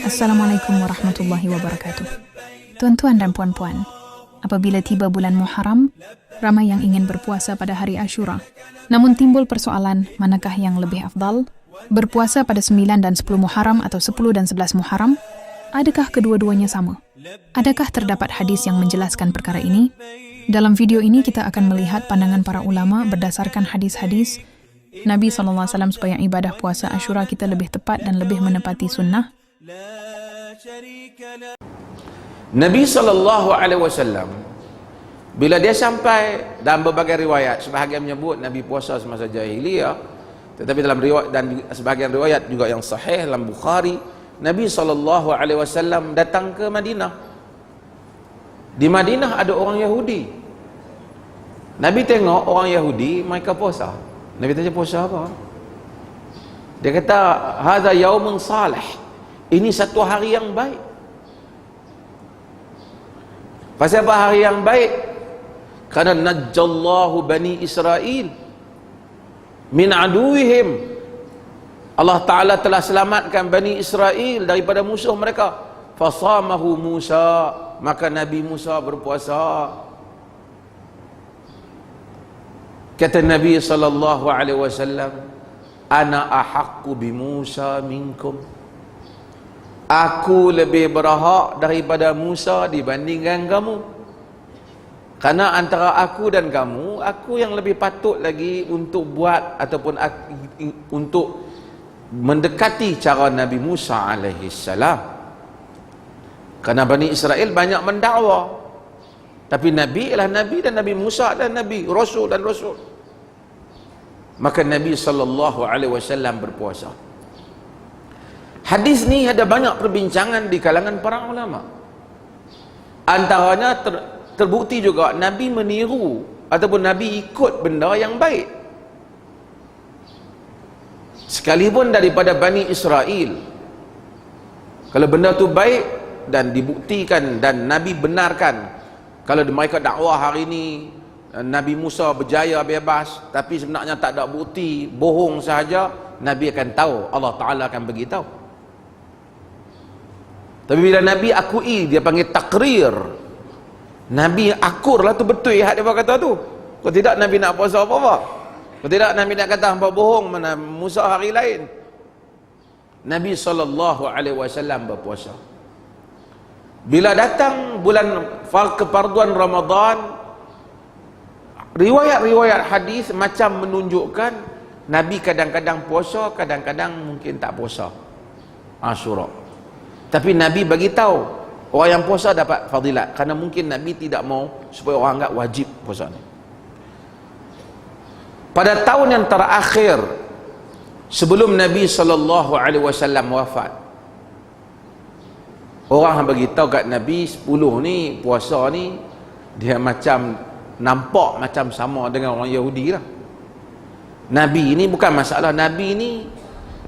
Assalamualaikum warahmatullahi wabarakatuh. Tuan-tuan dan puan-puan, apabila tiba bulan Muharram, ramai yang ingin berpuasa pada hari Ashura. Namun timbul persoalan, manakah yang lebih afdal? Berpuasa pada 9 dan 10 Muharram atau 10 dan 11 Muharram? Adakah kedua-duanya sama? Adakah terdapat hadis yang menjelaskan perkara ini? Dalam video ini kita akan melihat pandangan para ulama berdasarkan hadis-hadis Nabi SAW supaya ibadah puasa Ashura kita lebih tepat dan lebih menepati sunnah. Nabi SAW bila dia sampai, dalam berbagai riwayat sebahagian menyebut Nabi puasa semasa jahiliyah, tetapi dalam riwayat dan sebahagian riwayat juga yang sahih dalam Bukhari, Nabi SAW datang ke Madinah. Di Madinah ada orang Yahudi. Nabi tengok orang Yahudi mereka puasa. Nabi tanya, puasa apa? Dia kata, hadza yaumun salih, ini satu hari yang baik. Pasal apa hari yang baik? Karena najjallahu bani Israel min aduwihim, Allah Ta'ala telah selamatkan Bani Israel daripada musuh mereka. Fasamahu Musa, maka Nabi Musa berpuasa. Kata Nabi SAW, ana ahaqqu bi Musa minkum, aku lebih berhak daripada Musa dibandingkan kamu. Karena antara aku dan kamu, aku yang lebih patut lagi untuk buat ataupun untuk mendekati cara Nabi Musa alaihissalam. Karena Bani Israel banyak mendakwa, tapi Nabi ialah Nabi dan Nabi Musa dan Nabi, Rasul dan Rasul. Maka Nabi SAW berpuasa. Hadis ni ada banyak perbincangan di kalangan para ulama. Antaranya terbukti juga Nabi meniru ataupun Nabi ikut benda yang baik. Sekalipun daripada Bani Israel, kalau benda tu baik dan dibuktikan dan Nabi benarkan, kalau mereka dakwah hari ini Nabi Musa berjaya bebas, tapi sebenarnya tak ada bukti, bohong sahaja, Nabi akan tahu, Allah Ta'ala akan beritahu. Tapi bila Nabi akui, dia panggil takrir. Nabi akur lah tu betul yang dia kata tu. Kalau tidak Nabi nak puasa apa-apa. Kalau tidak Nabi nak kata hampa bohong, mana Musa hari lain. Nabi SAW berpuasa. Bila datang bulan kefarduan Ramadan, riwayat-riwayat hadis macam menunjukkan Nabi kadang-kadang puasa, kadang-kadang mungkin tak puasa Ashura. Tapi Nabi bagi tahu orang yang puasa dapat fadilat, kerana mungkin Nabi tidak mau supaya orang anggap wajib puasa ni. Pada tahun yang terakhir sebelum Nabi SAW wafat, orang bagi tahu kat Nabi 10 ni puasa ni dia macam nampak macam sama dengan orang Yahudi lah. Nabi ni bukan masalah, Nabi ni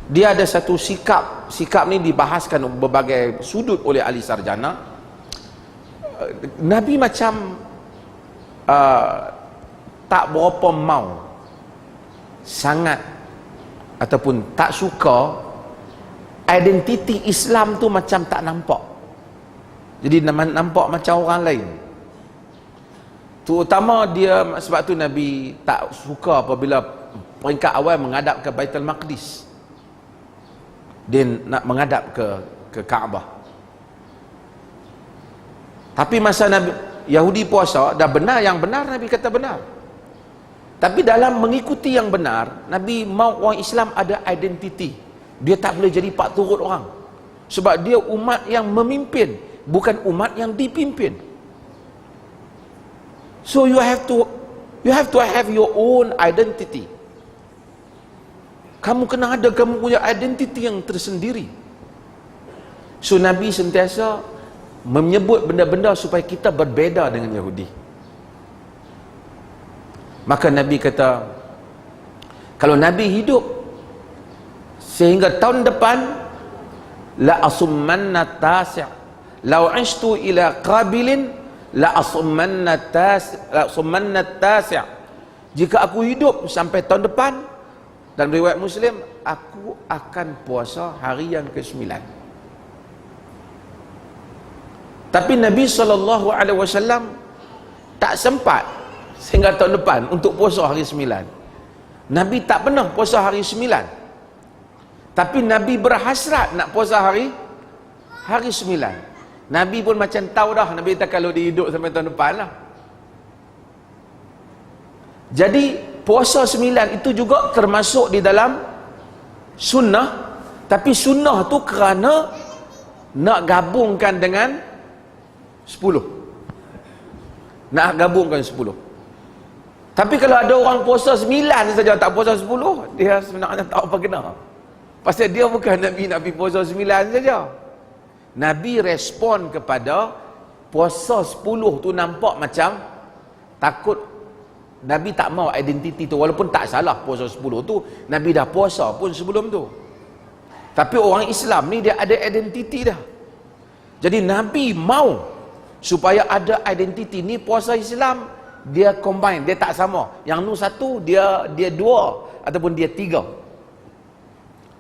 dia ada satu sikap ni dibahaskan berbagai sudut oleh ahli sarjana. Nabi macam tak berapa mau sangat ataupun tak suka identiti Islam tu macam tak nampak, jadi nampak macam orang lain. Terutama dia, sebab tu Nabi tak suka apabila peringkat awal menghadap ke Baitul Maqdis, dia nak menghadap ke Kaabah. Tapi masa Nabi Yahudi puasa, dah benar, yang benar Nabi kata benar. Tapi dalam mengikuti yang benar, Nabi mau orang Islam ada identiti. Dia tak boleh jadi pak turut orang, sebab dia umat yang memimpin, bukan umat yang dipimpin. So you have to have your own identity. Kamu kena ada kamu punya identiti yang tersendiri. So Nabi sentiasa menyebut benda-benda supaya kita berbeza dengan Yahudi. Maka Nabi kata, kalau Nabi hidup sehingga tahun depan, la asummanna tasi', law ishtu ila qabilin la asummanna tasi', jika aku hidup sampai tahun depan, dan riwayat Muslim, aku akan puasa hari yang ke-9. Tapi Nabi SAW tak sempat sehingga tahun depan untuk puasa hari 9. Nabi tak pernah puasa hari 9. Tapi Nabi berhasrat nak puasa hari 9. Nabi pun macam tahu dah, Nabi tak kalau dia hidup sampai tahun depan lah. Jadi puasa 9 itu juga termasuk di dalam sunnah. Tapi sunnah tu kerana nak gabungkan dengan 10. Nak gabungkan 10. Tapi kalau ada orang puasa 9 saja tak puasa 10, dia sebenarnya tak apa kena. Pasal dia bukan Nabi puasa 9 saja. Nabi respon kepada puasa 10 tu nampak macam takut. Nabi tak mau identiti tu, walaupun tak salah puasa 10 tu, Nabi dah puasa pun sebelum tu. Tapi orang Islam ni dia ada identiti dah. Jadi Nabi mau supaya ada identiti ni. Puasa Islam dia combine, dia tak sama. Yang nu satu, dia dua ataupun dia tiga.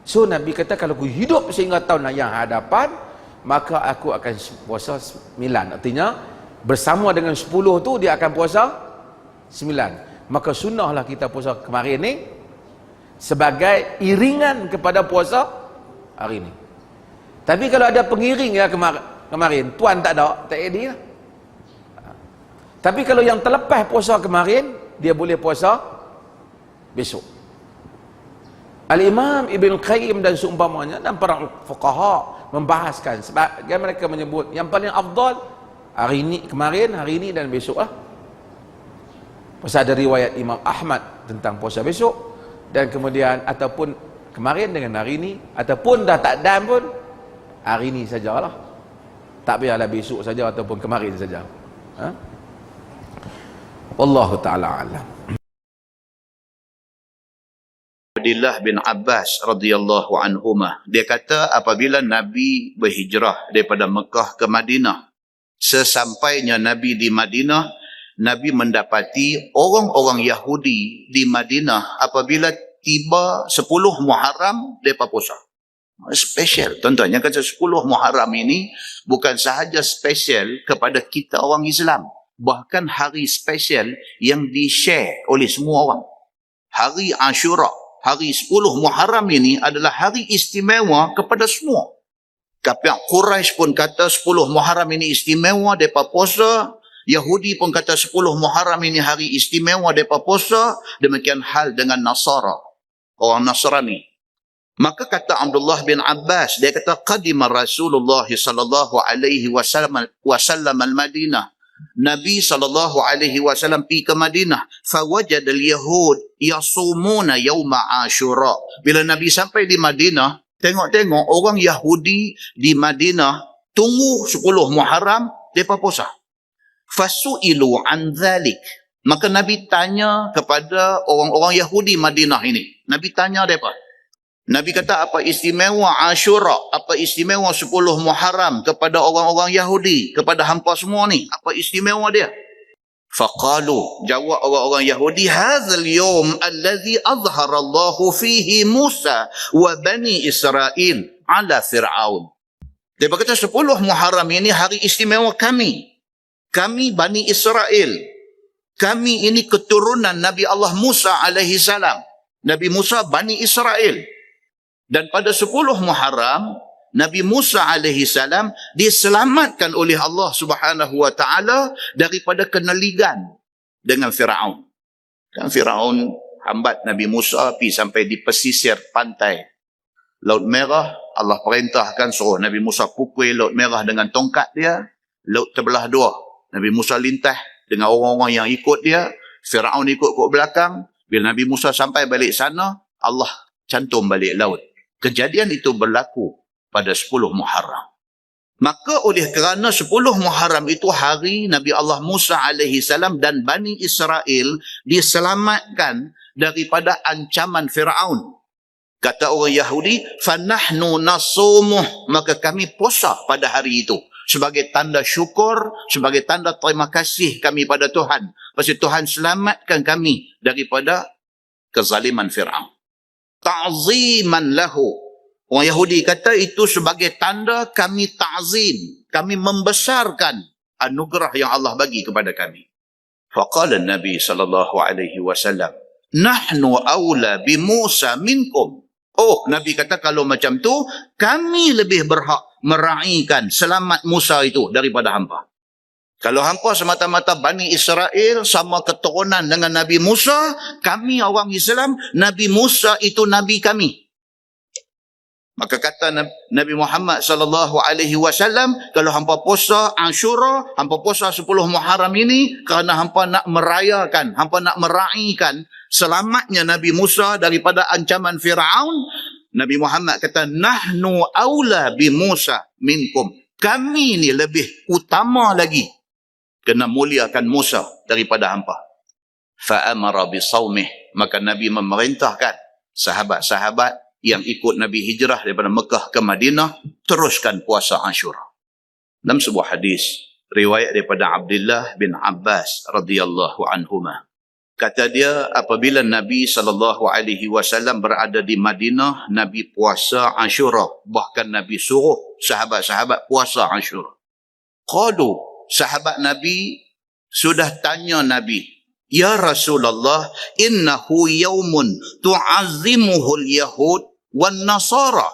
So Nabi kata kalau aku hidup sehingga tahun yang hadapan, maka aku akan puasa 9. Artinya bersama dengan 10 tu dia akan puasa 9. Maka sunnahlah kita puasa kemarin ni sebagai iringan kepada puasa hari ni. Tapi kalau ada pengiring ya kemarin, tuan tak ada, tak jadi lah. Tapi kalau yang terlepas puasa kemarin, dia boleh puasa besok. Al-Imam Ibn Qayyim dan seumpamanya dan para fuqaha membahaskan, sebab mereka menyebut yang paling afdal hari ni, kemarin, hari ni dan besok lah. Pasal ada riwayat Imam Ahmad tentang puasa besok, dan kemudian ataupun kemarin dengan hari ni, ataupun dah tak dan pun hari ni sajalah, tak biarlah besok saja ataupun kemarin saja. Wallahu ta'ala alam. Abdullah bin Abbas radhiyallahu anhumah, dia kata apabila Nabi berhijrah daripada Mekah ke Madinah, sesampainya Nabi di Madinah, Nabi mendapati orang-orang Yahudi di Madinah apabila tiba 10 Muharram mereka puasa. Special. Tuan-tuan, yang kata 10 Muharram ini bukan sahaja special kepada kita orang Islam, bahkan hari special yang di-share oleh semua orang. Hari Ashura, hari 10 Muharram ini adalah hari istimewa kepada semua. Kafir Quraisy pun kata 10 Muharram ini istimewa, mereka puasa. Yahudi pun kata 10 Muharram ini hari istimewa, mereka puasa. Demikian hal dengan Nasara, orang Nasrani. Maka kata Abdullah bin Abbas, dia kata qadima Rasulullah sallallahu alaihi wasallam al-Madinah. Nabi sallallahu alaihi wasallam pergi ke Madinah, fawajada al-yahud yasumuna yauma Ashura. Bila Nabi sampai di Madinah, tengok-tengok orang Yahudi di Madinah tunggu 10 Muharram depa puasa. Fasu'ilu an dhalik. Maka Nabi tanya kepada orang-orang Yahudi Madinah ini. Nabi tanya depa. Nabi kata, apa istimewa Ashura, apa istimewa 10 Muharram kepada orang-orang Yahudi, kepada hampa semua ni, apa istimewa dia? Faqalu, jawab orang-orang Yahudi, hadzal yawm allazi azhara Allahu fihi Musa wa bani Israel ala Fir'aun. Dia berkata 10 Muharram ini hari istimewa kami. Kami Bani Israel. Kami ini keturunan Nabi Allah Musa alaihi salam. Nabi Musa Bani Israel. Dan pada 10 Muharram, Nabi Musa alaihi salam diselamatkan oleh Allah Subhanahu wa taala daripada kenaligan dengan Firaun. Dan Firaun hambat Nabi Musa pergi sampai di pesisir pantai Laut Merah. Allah perintahkan suruh Nabi Musa pukul Laut Merah dengan tongkat dia. Laut terbelah dua. Nabi Musa lintah dengan orang-orang yang ikut dia. Firaun ikut belakang. Bila Nabi Musa sampai balik sana, Allah cantum balik laut. Kejadian itu berlaku pada 10 Muharram. Maka oleh kerana 10 Muharram itu hari Nabi Allah Musa alaihi salam dan Bani Israel diselamatkan daripada ancaman Firaun. Kata orang Yahudi, fanahnu nasumuh, maka kami puasa pada hari itu sebagai tanda syukur, sebagai tanda terima kasih kami pada Tuhan. Pasal Tuhan selamatkan kami daripada kezaliman Firaun. ta'ziman lahu. Orang Yahudi kata itu sebagai tanda kami ta'zim, kami membesarkan anugerah yang Allah bagi kepada kami. Faqala Nabi sallallahu alaihi wasallam, nahnu aula bi Musa minkum. Oh, Nabi kata kalau macam tu, kami lebih berhak meraihkan selamat Musa itu daripada hampa. Kalau hampa semata-mata Bani Israel sama keturunan dengan Nabi Musa, kami orang Islam, Nabi Musa itu Nabi kami. Maka kata Nabi Muhammad sallallahu alaihi wasallam, kalau hampa puasa Ashura, hampa puasa 10 Muharram ini kerana hampa nak merayakan, hampa nak meraihkan selamatnya Nabi Musa daripada ancaman Firaun, Nabi Muhammad kata nahnu aula bi Musa minkum. Kami ni lebih utama lagi kena muliakan Musa daripada hampa. Fa amara bi shaumih, maka Nabi memerintahkan sahabat-sahabat yang ikut Nabi hijrah daripada Mekah ke Madinah teruskan puasa Ashura. Dalam sebuah hadis riwayat daripada Abdullah bin Abbas radhiyallahu anhuma, kata dia apabila Nabi SAW berada di Madinah, Nabi puasa Ashura, bahkan Nabi suruh sahabat-sahabat puasa Ashura. Qalu, sahabat Nabi sudah tanya Nabi, ya Rasulullah, innahu yaumun tu'azzimuhul yahud wan nasara.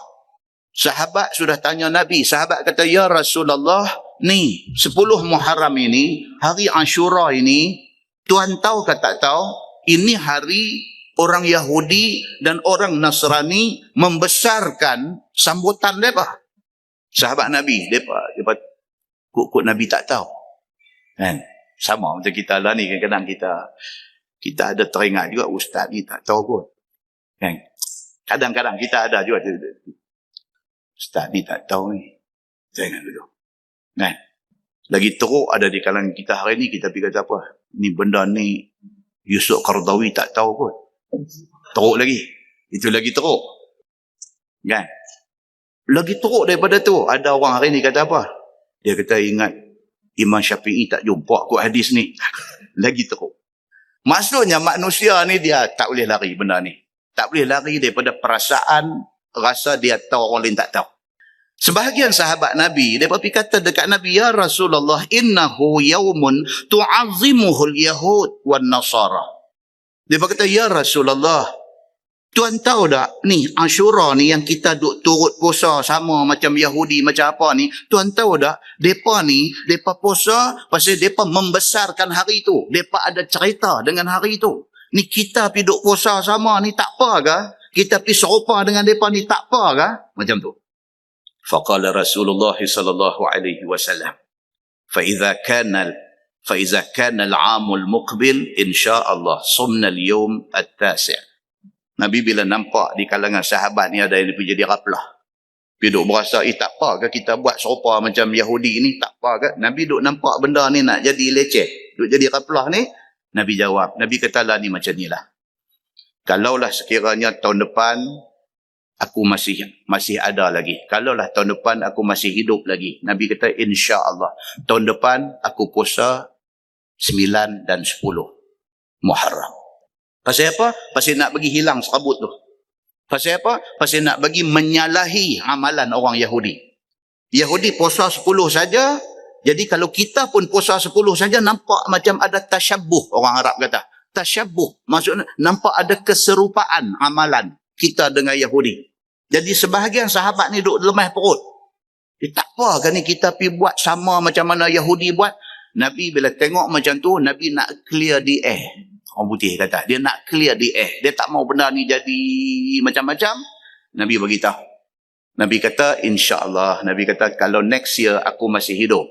Sahabat sudah tanya Nabi, sahabat kata, ya Rasulullah, ni 10 Muharram ini, hari Ashura ini, Tuhan tahu ke tak tahu, ini hari orang Yahudi dan orang Nasrani membesarkan sambutan mereka. Sahabat Nabi, mereka kut Nabi tak tahu. Kan? Sama macam kita lah ni, kadang-kadang kita ada teringat juga, ustaz ni tak tahu pun. Kan? Kadang-kadang kita ada juga, ustaz ni tak tahu ni. Jangan dulu. Kan? Lagi teruk ada di kalangan kita hari ni, kita pergi kata apa? Ni benda ni Yusuf Qaradawi tak tahu pun. Teruk lagi. Itu lagi teruk. Kan? Lagi teruk daripada tu, ada orang hari ni kata apa? Dia kata ingat Imam Syafi'i tak jumpa kot hadis ni. Lagi teruk. Maksudnya manusia ni dia tak boleh lari benda ni. Tak boleh lari daripada perasaan, rasa dia tahu orang lain tak tahu. Sebahagian sahabat Nabi, mereka pergi kata dekat Nabi, ya Rasulullah, innahu yaumun tu'azzimuhul yahud wan nasara. Mereka kata, ya Rasulullah, Tuhan tahu tak, ni Ashura ni yang kita duk turut puasa sama macam Yahudi, macam apa ni, Tuhan tahu tak, mereka ni, mereka puasa pasal mereka membesarkan hari itu. Mereka ada cerita dengan hari itu. Ni kita pergi duk puasa sama ni tak apa ke? Kita pergi serupa dengan mereka ni tak apa ke? Macam tu. Faqala Rasulullah sallallahu alaihi wasallam, فإذا كان العام المقبل إن شاء الله صمنا اليوم التاسع. Nabi bila nampak di kalangan sahabat ni ada yang pergi jadi raplah, dia duk berasa, tak apa ke kita buat serupa macam Yahudi ni, tak apa ke? Nabi duk nampak benda ni nak jadi leceh, duk jadi raplah ni. Nabi jawab, Nabi kata lah ni macam ni lah. Kalaulah sekiranya tahun depan aku masih ada lagi, kalaulah tahun depan aku masih hidup lagi, Nabi kata insya-Allah tahun depan aku puasa 9 dan 10 Muharram. Pasal apa? Pasal nak bagi hilang serabut tu. Pasal apa? Pasal nak bagi menyalahi amalan orang Yahudi. Yahudi puasa 10 saja. Jadi kalau kita pun puasa 10 saja, nampak macam ada tasyabuh, orang Arab kata. Tasyabuh. Maksudnya nampak ada keserupaan amalan kita dengan Yahudi. Jadi sebahagian sahabat ni duk lemah perut. Tak apa kan ni kita pergi buat sama macam mana Yahudi buat. Nabi bila tengok macam tu, Nabi nak clear the air. Orang putih kata, dia nak clear the air. Dia tak mau benda ni jadi macam-macam. Nabi beritahu. Nabi kata, insya-Allah. Nabi kata, kalau next year aku masih hidup,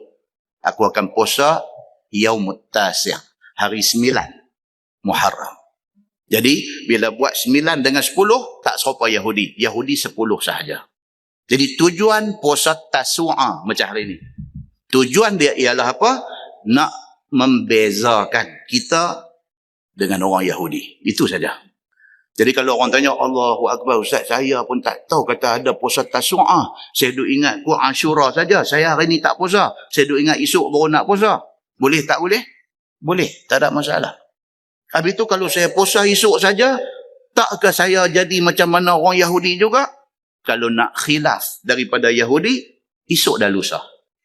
aku akan puasa Yaumut Tasi', hari 9 Muharram. Jadi, bila buat 9 dengan 10, tak serupa Yahudi. Yahudi 10 sahaja. Jadi, tujuan puasa Tasu'a macam hari ini. Tujuan dia ialah apa? Nak membezakan kita dengan orang Yahudi. Itu saja. Jadi kalau orang tanya, Allahu Akbar, Ustaz, saya pun tak tahu kata ada puasa Tasu'ah. Saya duk ingat ku Ashura saja. Saya hari ni tak puasa. Saya duk ingat esok baru nak puasa. Boleh tak boleh? Boleh. Tak ada masalah. Habis tu kalau saya puasa esok saja, takkah saya jadi macam mana orang Yahudi juga? Kalau nak khilaf daripada Yahudi, esok dah lusa.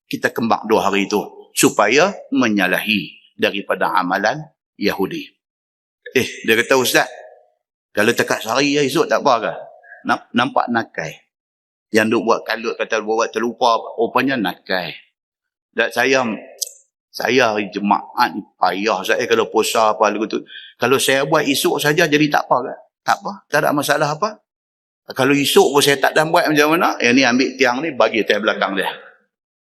Kita kembang 2 hari itu supaya menyalahi daripada amalan Yahudi. Dia kata, Ustaz, kalau tekat sehari esok tak apa ke? Nampak nakai. Yang duk buat kalut, kata buat terlupa, rupanya nakai. Dan saya hari Jumaat ni payah saya kalau puasa apa lagu tu. Kalau saya buat esok saja jadi tak apa ke? Tak apa, tak ada masalah apa. Kalau esok pun saya tak dah buat macam mana, yang ni ambil tiang ni bagi tiang belakang dia.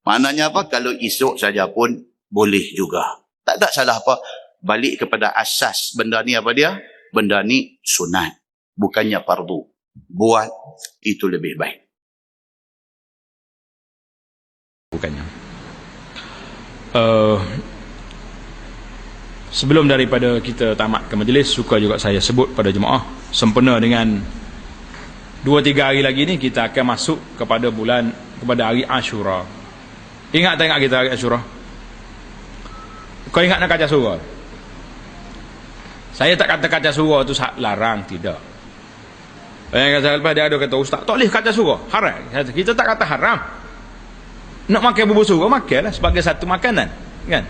Maknanya apa? Kalau esok saja pun boleh juga. Tak ada salah apa. Balik kepada asas benda ni apa dia? Benda ni sunat, bukannya fardu. Buat itu lebih baik. Bukannya. Sebelum daripada kita tamat ke majlis, suka juga saya sebut pada jemaah, sempena dengan 2-3 hari lagi ni kita akan masuk kepada hari Ashura. Ingat tak ingat kita hari Ashura? Kau ingat nak kaca surah? Saya tak kata kaca surah tu larang, tidak. Yang kata lepas dia ada kata, Ustaz, tak boleh kaca surah, haram. Kita tak kata haram. Nak makan bubur surah, makanlah sebagai satu makanan, kan?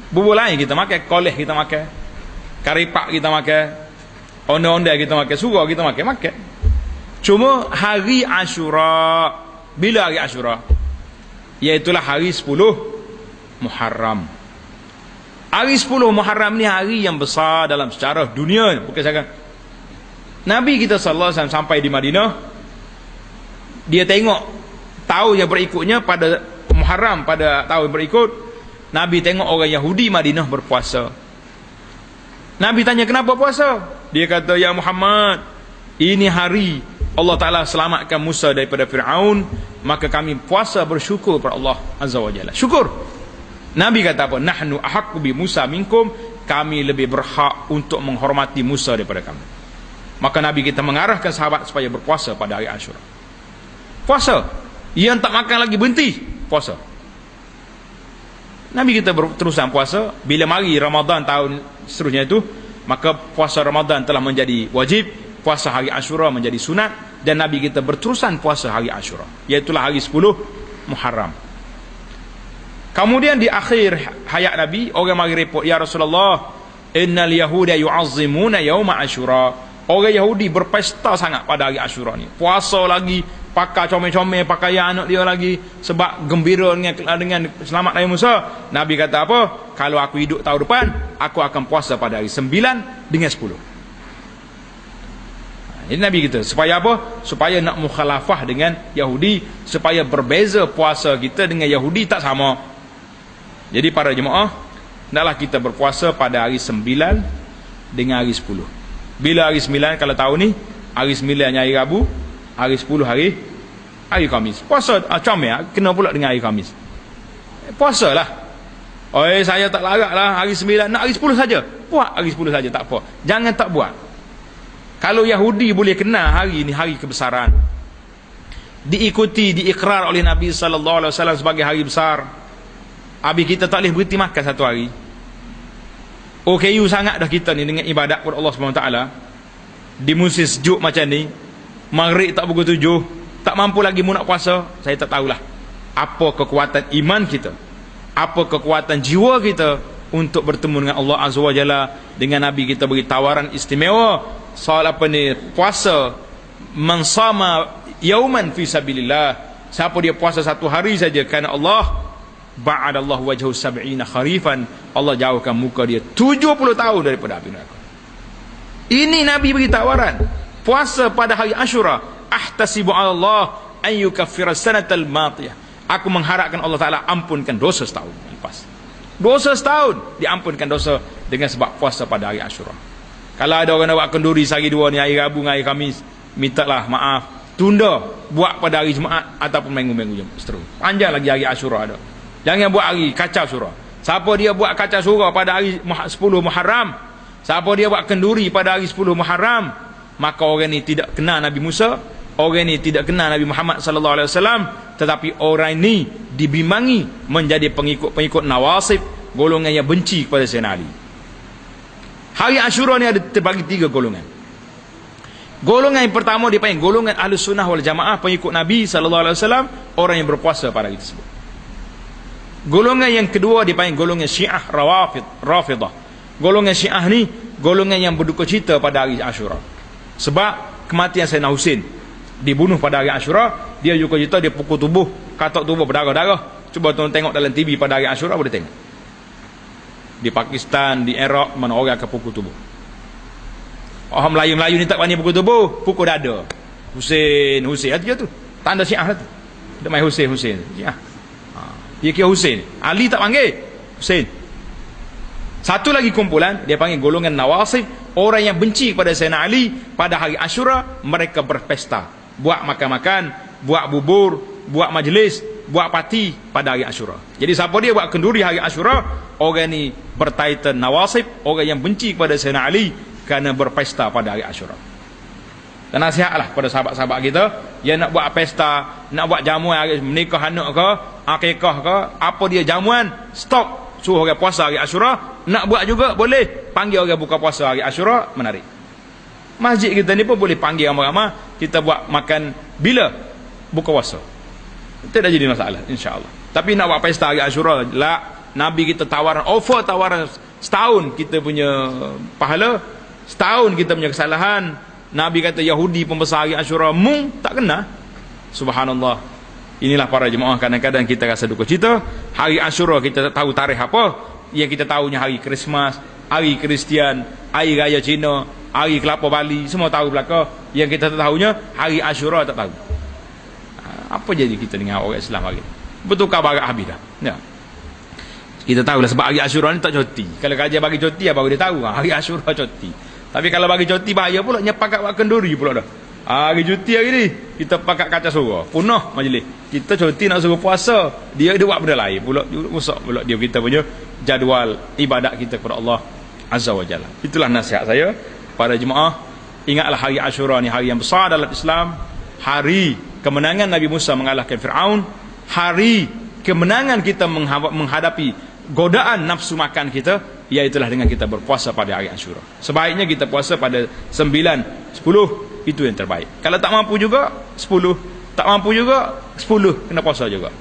Bubur lain kita makan, koleh kita makan, karipak kita makan, ondeh-ondeh kita makan, surah kita makan. Cuma hari Ashura, bila hari Ashura? Iaitulah hari 10 Muharram. Hari 10 Muharram ni hari yang besar dalam sejarah dunia. Bukan sahaja Nabi kita sallallahu alaihi wasallam sampai di Madinah, dia tengok tahun yang berikutnya pada Muharram, pada tahun berikut, Nabi tengok orang Yahudi Madinah berpuasa. Nabi tanya, kenapa puasa? Dia kata, ya Muhammad, ini hari Allah Ta'ala selamatkan Musa daripada Fir'aun, maka kami puasa bersyukur kepada Allah Azza wa Jalla. Syukur. Nabi kata apa? Nahnu ahaqqu bi Musa minkum, kami lebih berhak untuk menghormati Musa daripada kamu. Maka Nabi kita mengarahkan sahabat supaya berpuasa pada hari Ashura. Puasa. Yang tak makan lagi berhenti puasa. Nabi kita berterusan puasa. Bila mari Ramadan tahun seterusnya itu, maka puasa Ramadan telah menjadi wajib, puasa hari Ashura menjadi sunat, dan Nabi kita berterusan puasa hari Ashura, iaitulah hari 10 Muharram. Kemudian di akhir hayat Nabi, orang mari report, ya Rasulullah, innal yahuda yu'azzimuna yauma Ashura. Orang Yahudi berpesta sangat pada hari Ashura ni. Puasa lagi, pakai comel-comel pakaian anak dia lagi, sebab gembira dengan selamat Nabi Musa. Nabi kata apa? Kalau aku hidup tahun depan, aku akan puasa pada hari 9 dengan 10. Jadi Nabi kita, supaya apa? Supaya nak mukhalafah dengan Yahudi, supaya berbeza puasa kita dengan Yahudi tak sama. Jadi para jemaah, hendaklah kita berpuasa pada hari 9 dengan hari 10. Bila hari 9, kalau tahun ni hari 9 hari Rabu, hari 10 hari Khamis. Puasa comel, kena pula dengan hari Khamis. Puasalah. Saya tak larat lah hari 9, nak hari 10 saja. Buat hari 10 saja, tak apa. Jangan tak buat. Kalau Yahudi boleh kenal hari ni hari kebesaran, diikuti, diikrar oleh Nabi sallallahu alaihi wasallam sebagai hari besar, habis kita tak boleh berhenti makan satu hari. OKU sangat dah kita ni dengan ibadat kepada Allah SWT di musim sejuk macam ni, maghrib tak pukul 7, tak mampu lagi mu nak puasa. Saya tak tahulah apa kekuatan iman kita, apa kekuatan jiwa kita untuk bertemu dengan Allah Azza wa Jalla. Dengan Nabi kita beri tawaran istimewa, soal apa ni, puasa, man sama yauman fi sabilillah, siapa dia puasa satu hari saja kerana Allah, ba'adallahu wajhu sab'ina kharifan, Allah jauhkan muka dia 70 tahun daripada api neraka. Ini Nabi beri tawaran, puasa pada hari Ashura, ahtasibu 'ala Allah an yukaffira sanatal matiyah, aku mengharapkan Allah Ta'ala ampunkan dosa setahun lepas. Dosa setahun diampunkan dosa dengan sebab puasa pada hari Ashura. Kalau ada orang nak buat kenduri sehari dua ni, hari Rabu dengan hari Khamis, mintalah maaf, tunda buat pada hari Jumaat ataupun minggu-minggu seterusnya. Panjang lagi hari Ashura ada. Jangan buat hari kacau surah. Siapa dia buat kacau surah pada hari 10 Muharram, siapa dia buat kenduri pada hari 10 Muharram, maka orang ni tidak kenal Nabi Musa, orang ni tidak kenal Nabi Muhammad sallallahu alaihi wasallam, tetapi orang ni dibimbangi menjadi pengikut-pengikut Nawasib, golongan yang benci kepada Sayyidina Ali. Hari Ashura ni ada terbagi 3 golongan. Golongan yang pertama dipanggil golongan Ahlus Sunnah wal Jamaah, pengikut Nabi SAW, orang yang berpuasa pada hari tersebut. Golongan yang kedua dipanggil golongan Syiah Rafidah. Golongan Syiah ni golongan yang berduka cita pada hari Ashura. Sebab kematian Sayyidina Husain dibunuh pada hari Ashura, dia juga cita, dia pukul tubuh, katak tubuh berdarah-darah. Cuba tuan tengok dalam TV pada hari Ashura, boleh tengok. Di Pakistan, di Iraq, mana orang akan pukul tubuh. Orang Melayu-Melayu ni tak berani pukul tubuh, pukul dada. Husain dia tu. Tanda Syiah lah tu. Dia main Husain. Syiah. Dia kira Husain. Ali tak panggil Husain. Satu lagi kumpulan, dia panggil golongan Nawasib, orang yang benci kepada Sayyidina Ali. Pada hari Ashura, mereka berpesta, buat makan-makan, buat bubur, buat majlis, buat parti pada hari Ashura. Jadi siapa dia buat kenduri hari Ashura, orang ni bertaitan Nawasib, orang yang benci kepada Sayyidina Ali kerana berpesta pada hari Ashura. Dan nasihatlah pada sahabat-sahabat kita yang nak buat pesta, nak buat jamuan hari menikah anak ke, akikah ke, apa dia jamuan, stop, suruh orang puasa hari Ashura. Nak buat juga boleh, panggil orang buka puasa hari Ashura, menarik. Masjid kita ni pun boleh panggil ramai-ramai, kita buat makan bila buka puasa. Tidak jadi masalah, insya-Allah. Tapi nak buat pesta hari Ashura, lah, Nabi kita offer tawaran setahun kita punya pahala, setahun kita punya kesalahan. Nabi kata Yahudi pembesar hari Ashura, tak kena. Subhanallah. Inilah para jemaah, kadang-kadang kita rasa duka cita. Hari Ashura kita tak tahu tarikh apa. Yang kita tahunya hari Christmas, hari Kristian, hari Raya Cina, hari Kelapa Bali, semua tahu belaka. Yang kita tak tahunya hari Ashura tak tahu. Apa jadi kita dengan orang Islam hari ini? Betul barat habis dah. Ya. Kita tahulah sebab hari Ashura ni tak cuti. Kalau kerja bagi cuti, baru dia tahu hari Ashura cuti. Tapi kalau bagi cuti bahaya pula, nyepakat buat kenduri pula dah. Hari cuti hari ni kita pakat kaca surah, punah majlis. Kita cuti nak suruh puasa, dia buat benda lain pula, rusak pula dia kita punya jadual ibadat kita kepada Allah Azza wa Jalla. Itulah nasihat saya pada jemaah. Ingatlah hari Ashura ni hari yang besar dalam Islam, hari kemenangan Nabi Musa mengalahkan Fir'aun, hari kemenangan kita menghadapi godaan nafsu makan kita, iaitulah dengan kita berpuasa pada hari Ashura. Sebaiknya kita puasa pada 9, 10, itu yang terbaik. Kalau tak mampu juga 10, tak mampu juga 10, kena puasa juga.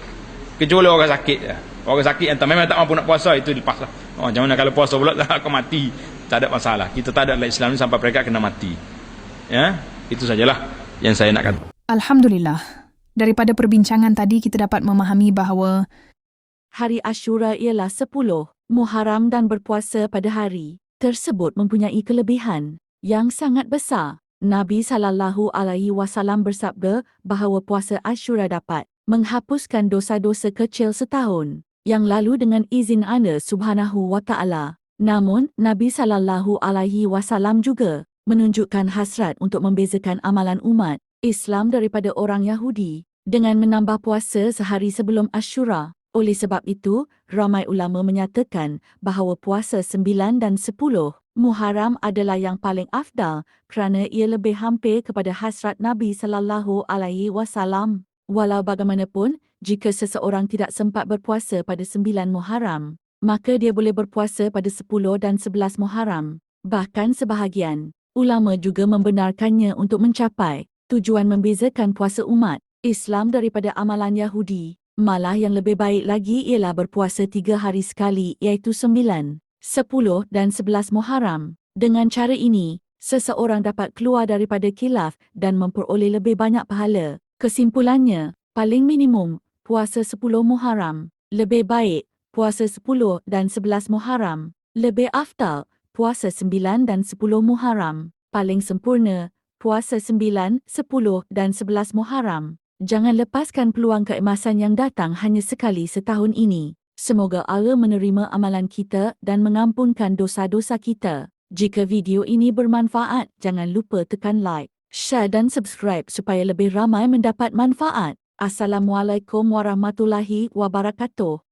Kecuali orang sakit. Orang sakit yang memang tak mampu nak puasa, itu lepas lah. Macam mana kalau puasa pula akan mati, tak ada masalah. Kita tak ada dalam Islam ni sampai mereka kena mati. Ya, itu sajalah yang saya nak kata. Alhamdulillah. Daripada perbincangan tadi kita dapat memahami bahawa hari Ashura ialah 10 Muharram dan berpuasa pada hari tersebut mempunyai kelebihan yang sangat besar. Nabi SAW bersabda bahawa puasa Ashura dapat menghapuskan dosa-dosa kecil setahun yang lalu dengan izin Allah Subhanahu wa Ta'ala. Namun, Nabi SAW juga menunjukkan hasrat untuk membezakan amalan umat Islam daripada orang Yahudi dengan menambah puasa sehari sebelum Ashura. Oleh sebab itu, ramai ulama menyatakan bahawa puasa 9 dan 10 Muharram adalah yang paling afdal kerana ia lebih hampir kepada hasrat Nabi SAW. Walau bagaimanapun, jika seseorang tidak sempat berpuasa pada 9 Muharram, maka dia boleh berpuasa pada 10 dan 11 Muharram. Bahkan sebahagian ulama juga membenarkannya untuk mencapai tujuan membezakan puasa umat Islam daripada amalan Yahudi. Malah yang lebih baik lagi ialah berpuasa 3 hari sekali, iaitu 9, 10 dan 11 Muharram. Dengan cara ini, seseorang dapat keluar daripada khilaf dan memperoleh lebih banyak pahala. Kesimpulannya, paling minimum puasa 10 Muharram, lebih baik puasa 10 dan 11 Muharram, lebih afdal puasa 9 dan 10 Muharram, paling sempurna puasa 9, 10 dan 11 Muharram. Jangan lepaskan peluang keemasan yang datang hanya sekali setahun ini. Semoga Allah menerima amalan kita dan mengampunkan dosa-dosa kita. Jika video ini bermanfaat, jangan lupa tekan like, share dan subscribe supaya lebih ramai mendapat manfaat. Assalamualaikum warahmatullahi wabarakatuh.